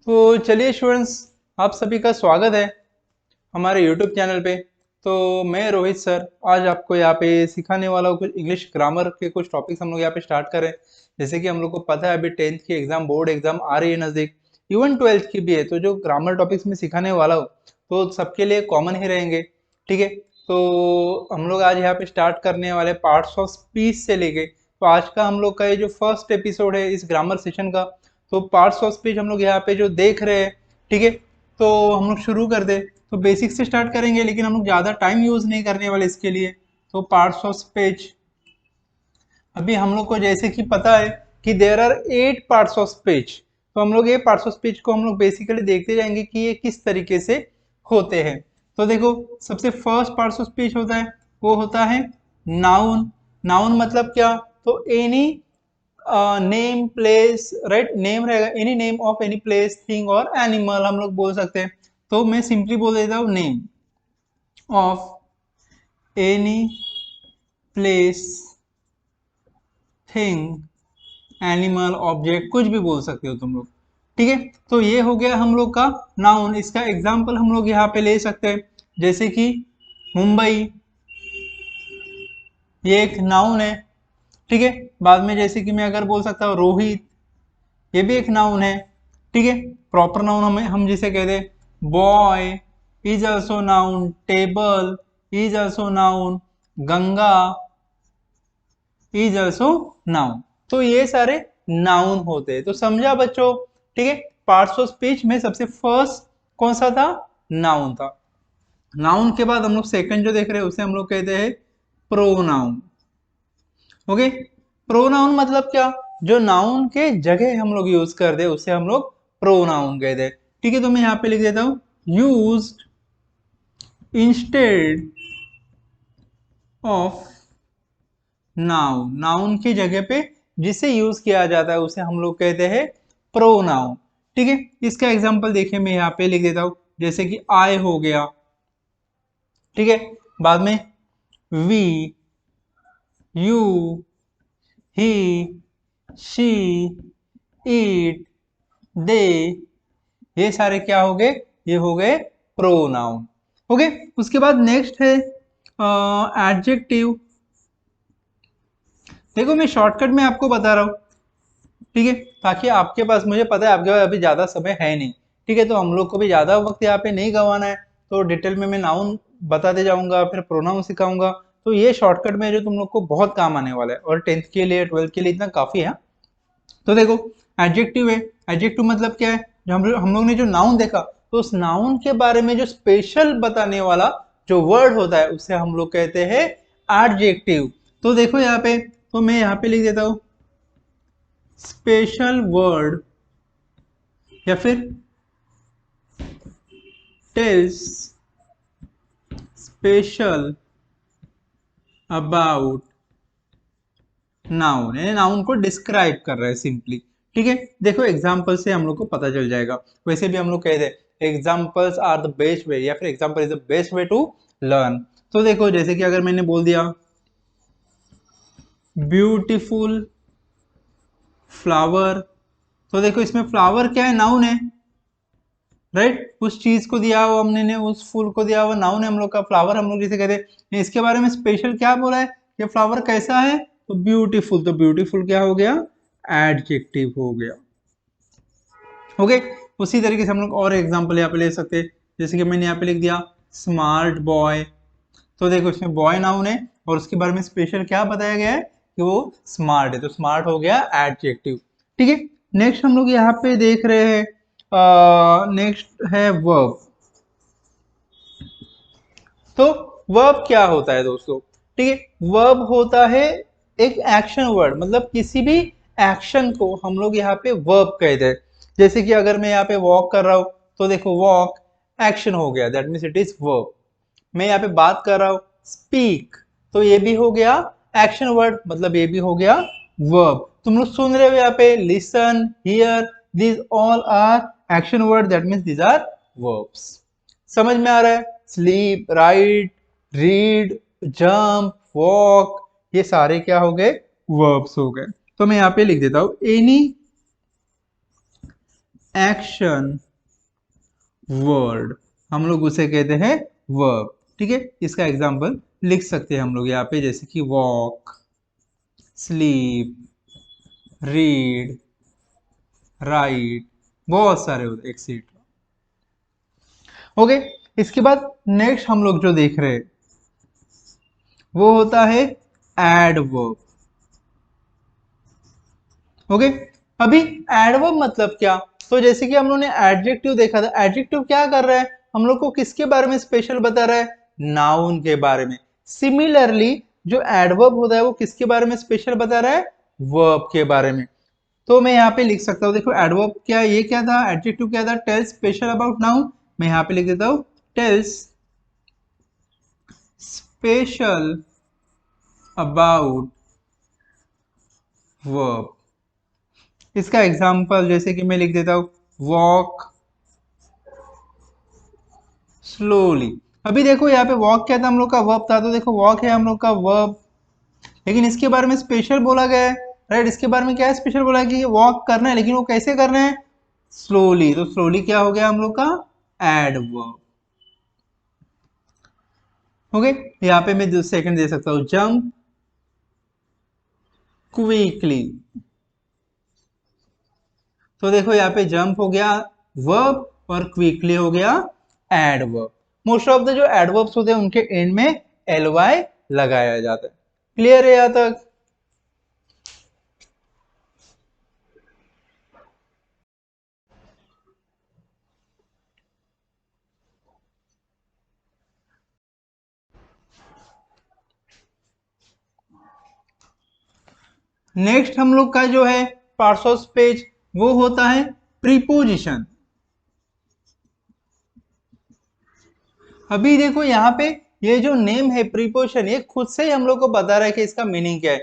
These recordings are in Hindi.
तो चलिए स्टूडेंट्स, आप सभी का स्वागत है हमारे यूट्यूब चैनल पे। तो मैं रोहित सर आज आपको यहाँ पे सिखाने वाला हूँ कुछ इंग्लिश ग्रामर के कुछ टॉपिक्स हम लोग यहाँ पे स्टार्ट करें। जैसे कि हम लोग को पता है अभी 10th की एग्जाम, बोर्ड एग्जाम आ रही है नज़दीक, इवन 12th की भी है। तो जो ग्रामर टॉपिक्स में सिखाने वाला हूँ तो सबके लिए कॉमन ही रहेंगे। ठीक है, तो हम लोग आज यहाँ पे स्टार्ट करने वाले पार्ट्स ऑफ स्पीच से लेके, तो आज का हम लोग का ये जो फर्स्ट एपिसोड है इस ग्रामर सेशन का, तो पार्ट्स ऑफ स्पीच हम लोग यहाँ पे जो देख रहे हैं। ठीक है, तो हम लोग शुरू कर दे। तो बेसिक से स्टार्ट करेंगे, लेकिन हम लोग ज़्यादा टाइम यूज़ नहीं करने वाले इसके लिए। तो पार्ट्स ऑफ स्पीच, अभी हम लोग को जैसे कि पता है कि there are 8 parts of speech. तो हम लोग ये पार्ट्स ऑफ स्पीच को हम लोग बेसिकली देखते जाएंगे कि ये किस तरीके से होते हैं। तो देखो, सबसे फर्स्ट पार्ट्स ऑफ स्पीच होता है वो होता है नाउन। नाउन मतलब क्या? तो any name place, right, name रहेगा, any name of any place thing और एनिमल हम लोग बोल सकते हैं। तो मैं सिंपली बोल देता हूँ name of any place thing animal object, कुछ भी बोल सकते हो तुम लोग। ठीक है, तो ये हो गया हम लोग का नाउन। इसका एग्जाम्पल हम लोग यहाँ पे ले सकते हैं, जैसे कि मुंबई, ये एक नाउन है। ठीक है, बाद में जैसे कि मैं अगर बोल सकता हूँ रोहित, ये भी एक नाउन है। ठीक है, प्रॉपर नाउन हम जिसे कहते हैं। Boy is also noun, table is also noun, Ganga is also noun. तो ये सारे नाउन होते हैं। तो समझा बच्चों? ठीक है, पार्ट्स ऑफ स्पीच में सबसे फर्स्ट कौन सा था? नाउन था। नाउन के बाद हम लोग सेकंड जो देख रहे हैं उसे हम लोग कहते हैं प्रोनाउन। ओके, प्रोनाउन मतलब क्या? जो नाउन के जगह हम लोग यूज करते हैं उसे हम लोग प्रोनाउन कहते हैं। ठीक है, तो मैं यहाँ पे लिख देता हूं used instead of noun. Noun की जगह पे जिसे यूज किया जाता है उसे हम लोग कहते हैं प्रोनाउन। ठीक है, इसका एग्जांपल देखिए, मैं यहाँ पे लिख देता हूं, जैसे कि आई हो गया। ठीक है, बाद में we, you, he, she, it, they, ये सारे क्या हो गए? ये हो गए प्रोनाउन। ओके, उसके बाद नेक्स्ट है एडजेक्टिव। देखो, मैं शॉर्टकट में आपको बता रहा हूँ, ठीक है, ताकि आपके पास, मुझे पता है आपके पास अभी ज़्यादा समय है नहीं। ठीक है, तो हम लोग को भी ज़्यादा वक्त यहाँ पे नहीं गंवाना है। तो डिटेल में मैं नाउन बताते जाऊंगा, फिर प्रोनाउन सिखाऊंगा। तो ये शॉर्टकट में जो तुम लोग को बहुत काम आने वाला है, और 10th के लिए 12th के लिए इतना काफ़ी है। तो देखो, एडजेक्टिव है। एडजेक्टिव मतलब क्या है? जो हम लोग ने जो नाउन देखा, तो उस नाउन के बारे में जो स्पेशल बताने वाला जो वर्ड होता है उसे हम लोग कहते हैं एडजेक्टिव। तो देखो यहाँ पे, तो मैं यहाँ पे लिख देता हूँ स्पेशल वर्ड, या फिर टेल्स स्पेशल अबाउट नाउन, यानी नाउन को डिस्क्राइब कर रहा है सिंपली। ठीक है, देखो एग्जाम्पल से हम लोग को पता चल जाएगा। वैसे भी हम लोग कहते हैं examples are the best way, या फिर example is the best way to learn. तो देखो, जैसे कि अगर मैंने बोल दिया ब्यूटीफुल फ्लावर, तो देखो इसमें फ्लावर क्या है? नाउन है, राइट। उस चीज को दिया हुआ हमने ने, उस फूल को दिया हुआ नाउन है हम लोग का। फ्लावर हम लोग जिसे कहते हैं, इसके बारे में स्पेशल क्या बोला है? कि फ्लावर कैसा है? तो ब्यूटीफुल। तो ब्यूटीफुल क्या हो गया? एडजेक्टिव हो गया। ओके, उसी तरीके से हम लोग और एग्जांपल यहाँ पे ले सकते हैं, जैसे कि मैंने यहाँ पे लिख दिया स्मार्ट बॉय। तो देखो, इसमें बॉय नाउन है और उसके बारे में स्पेशल क्या बताया गया है? कि वो स्मार्ट है। तो स्मार्ट हो गया एडजेक्टिव। ठीक है, नेक्स्ट हम लोग यहाँ पे देख रहे हैं, नेक्स्ट है वर्ब। तो वर्ब क्या होता है दोस्तों? ठीक है, वर्ब होता है एक एक्शन वर्ड, मतलब किसी भी एक्शन को हम लोग यहाँ पे वर्ब कहते हैं। जैसे कि अगर मैं यहाँ पे वॉक कर रहा हूँ, तो देखो वॉक एक्शन हो गया, that means it is verb. मैं यहाँ पे बात कर रहा हूँ, स्पीक, तो ये भी हो गया एक्शन वर्ड, मतलब ये भी हो गया वर्ब। तुम लोग सुन रहे हो यहाँ पे listen, here, these all are action word, that means these are verbs. समझ में आ रहा है? Sleep, write, read, jump, walk, ये सारे क्या हो गए? वर्ब्स हो गए। तो मैं यहाँ पे लिख देता हूं एनी एक्शन वर्ड, हम लोग उसे कहते हैं वर्ब। ठीक है, इसका एग्जांपल लिख सकते हैं हम लोग यहाँ पे, जैसे कि वॉक, स्लीप, रीड, राइट, बहुत सारे होते एक्सेट्रा। ओके, इसके बाद नेक्स्ट हम लोग जो देख रहे हैं वो होता है एडवर्ब। ओके, अभी एडवर्ब मतलब क्या? तो जैसे कि हम लोगों ने एडजेक्टिव देखा था, एडजेक्टिव क्या कर रहा है, हम लोग को किसके बारे में स्पेशल बता रहा है? नाउन के बारे में। सिमिलरली जो एडवर्ब होता है वो किसके बारे में स्पेशल बता रहा है? वर्ब के बारे में। तो मैं यहाँ पे लिख सकता हूँ, देखो एडवर्ब क्या, ये क्या था, एडजेक्टिव क्या था, टेल्स स्पेशल अबाउट नाउन। मैं यहाँ पे लिख देता हूँ टेल्स स्पेशल अबाउट वर्ब। इसका एग्जांपल जैसे कि मैं लिख देता हूँ वॉक स्लोली। अभी देखो यहाँ पे वॉक क्या था, हम लोग का वर्ब था, तो देखो वॉक है हम लोग का वर्ब, लेकिन इसके बारे में स्पेशल बोला गया है। राइट, इसके बारे में क्या है स्पेशल बोला है कि वॉक करना है, लेकिन वो कैसे करना है? स्लोली। तो स्लोली क्या हो गया हम लोग का? एडवर्ब। ओके, यहाँ पे मैं सेकंड दे सकता हूँ जंप क्विकली। तो देखो यहाँ पे जंप हो गया वर्ब और क्विकली हो गया एडवर्ब। मोस्ट ऑफ द जो एडवर्ब्स होते हैं उनके एंड में एल वाई लगाया जाता है। क्लियर है यहाँ तक? नेक्स्ट हम लोग का जो है पार्ट्स ऑफ स्पीच वो होता है प्रीपोजिशन। अभी देखो यहाँ पे ये जो नेम है प्रीपोजिशन, ये खुद से ही हम लोग को बता रहा है कि इसका मीनिंग क्या है।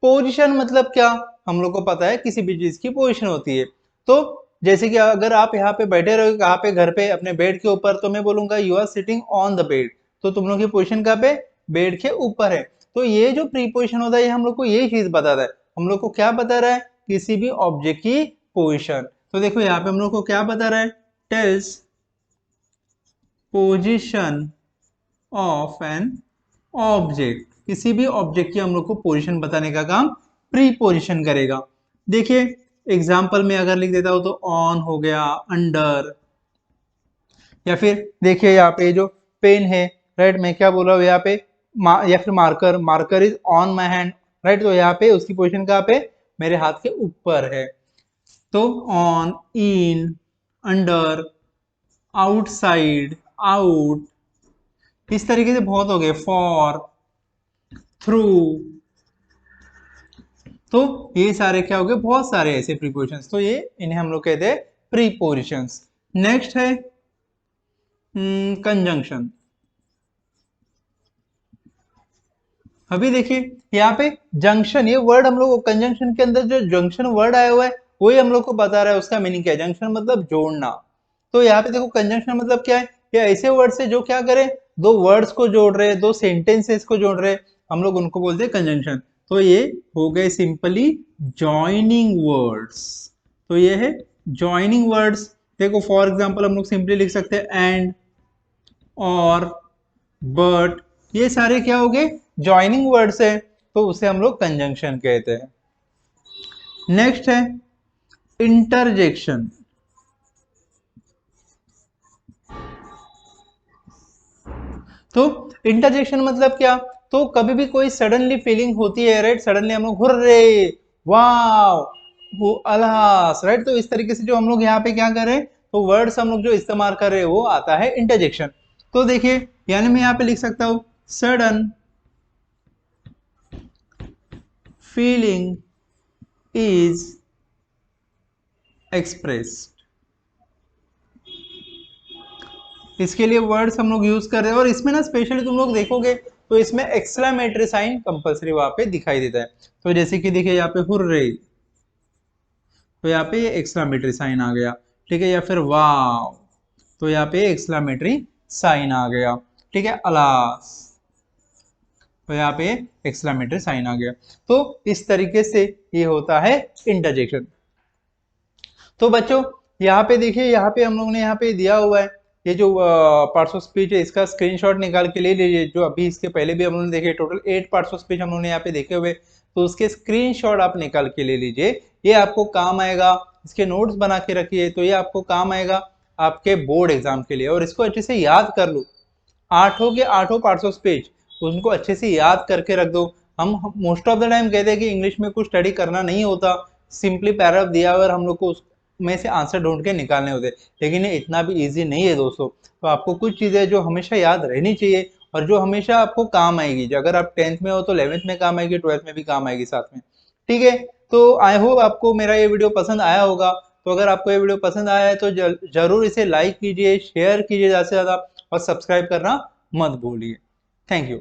पोजीशन मतलब क्या, हम लोग को पता है किसी भी चीज की पोजीशन होती है। तो जैसे कि अगर आप यहाँ पे बैठे रहो कहाँ पे, घर पे अपने बेड के ऊपर, तो मैं बोलूंगा you are sitting on the bed, तो तुम लोग की पोजीशन कहाँ पे? बेड के ऊपर है। तो ये जो प्रीपोजिशन होता है ये हम लोग को यही चीज बताता है। हम लोग को क्या बता रहा है? किसी भी ऑब्जेक्ट की पोजिशन। तो देखो यहाँ पे हम लोग को क्या बता रहा है? Tells position of an object. किसी भी ऑब्जेक्ट की हम लोग को पोजीशन बताने का काम प्रीपोजिशन करेगा। देखिए एग्जांपल में अगर लिख देता हूं तो ऑन हो गया, अंडर, या फिर देखिए यहाँ पे जो पेन है, राइट, मैं क्या बोल रहा हूँ यहाँ पे, या फिर marker, marker is on my hand. Right, तो यहाँ पे उसकी पोजीशन कहाँ पे? मेरे हाथ के ऊपर है। तो on, in, under, outside, out, इस तरीके से बहुत हो गए, फॉर, थ्रू। तो ये सारे क्या हो गए? बहुत सारे ऐसे प्रीपोजिशंस, तो ये इन्हें हम लोग कहते हैं प्रीपोजिशंस। नेक्स्ट है कंजंक्शन। अभी देखिए यहाँ पे जंक्शन, ये वर्ड हम लोग कंजंक्शन के अंदर जो जंक्शन वर्ड आया हुआ है वही हम लोग को बता रहा है उसका मीनिंग क्या है। जंक्शन मतलब जोड़ना। तो यहाँ पे देखो कंजंक्शन मतलब क्या है? ये ऐसे वर्ड्स है जो क्या करे, दो वर्ड्स को जोड़ रहे, दो सेंटेंसेस को जोड़ रहे, हम लोग उनको बोलते हैं कंजंक्शन। तो ये हो गए सिंपली जॉइनिंग वर्ड्स। तो ये है जॉइनिंग वर्ड्स। देखो फॉर एग्जांपल हम लोग सिंपली लिख सकते हैं एंड, और, बट, ये सारे क्या हो गए? ज्वाइनिंग वर्ड्स है, तो उसे हम लोग कंजंक्शन कहते हैं। नेक्स्ट है इंटरजेक्शन। तो इंटरजेक्शन मतलब क्या? तो कभी भी कोई सडनली फीलिंग होती है, राइट, सडनली हम लोग हुर्रे, वाव, वो अल्लाह, राइट, तो इस तरीके से जो हम लोग यहाँ पे क्या कर रहे हैं, तो वर्ड्स हम लोग जो इस्तेमाल कर रहे हैं वो आता है इंटरजेक्शन। तो देखिए यानी मैं यहाँ पे लिख सकता हूँ सडन फीलिंग इज एक्सप्रेस्ड। इसके लिए वर्ड्स हम लोग यूज कर रहे हैं, और इसमें ना स्पेशली तुम लोग देखोगे तो इसमें एक्सक्लेमेटरी साइन कंपलसरी वहां पे दिखाई देता है। तो जैसे कि देखिए यहाँ पे हुर्रे, तो यहाँ पे एक्सक्लेमेटरी साइन आ गया। ठीक है, या फिर वाव, तो यहाँ पे एक्सक्लेमेटरी साइन आ गया। ठीक है, अलास, तो यहाँ पे एक्सक्लेमेटरी साइन आ गया। तो इस तरीके से ये होता है इंटरजेक्शन। तो बच्चों यहाँ पे देखिए, यहाँ पे हम लोग ने यहाँ पे दिया हुआ है ये जो पार्ट्स ऑफ स्पीच है, इसका स्क्रीनशॉट निकाल के ले लीजिए। जो अभी इसके पहले भी हम लोगों ने देखे, टोटल 8 पार्ट्स ऑफ स्पीच हम लोगों ने यहाँ पे देखे हुए, तो उसके स्क्रीनशॉट आप निकाल के ले लीजिए, ये आपको काम आएगा। इसके नोट्स बना के रखिए, तो ये आपको काम आएगा आपके बोर्ड एग्जाम के लिए। और इसको अच्छे से याद कर लो, आठों के आठों पार्ट्स ऑफ स्पीच उनको अच्छे से याद करके रख दो। हम मोस्ट ऑफ द टाइम कहते हैं कि इंग्लिश में कुछ स्टडी करना नहीं होता, सिंपली पैराग्राफ दिया हुआ और हम लोग को उसमें से आंसर ढूंढ के निकालने होते, लेकिन ये इतना भी इजी नहीं है दोस्तों। तो आपको कुछ चीज़ें जो हमेशा याद रहनी चाहिए और जो हमेशा आपको काम आएगी, जो अगर आप 10th में हो तो 11th में काम आएगी, 12th में भी काम आएगी साथ में। ठीक है, तो आई होप आपको मेरा ये वीडियो पसंद आया होगा। तो अगर आपको ये वीडियो पसंद आया है तो जरूर इसे लाइक कीजिए, शेयर कीजिए ज़्यादा से ज़्यादा, और सब्सक्राइब करना मत भूलिए। Thank you.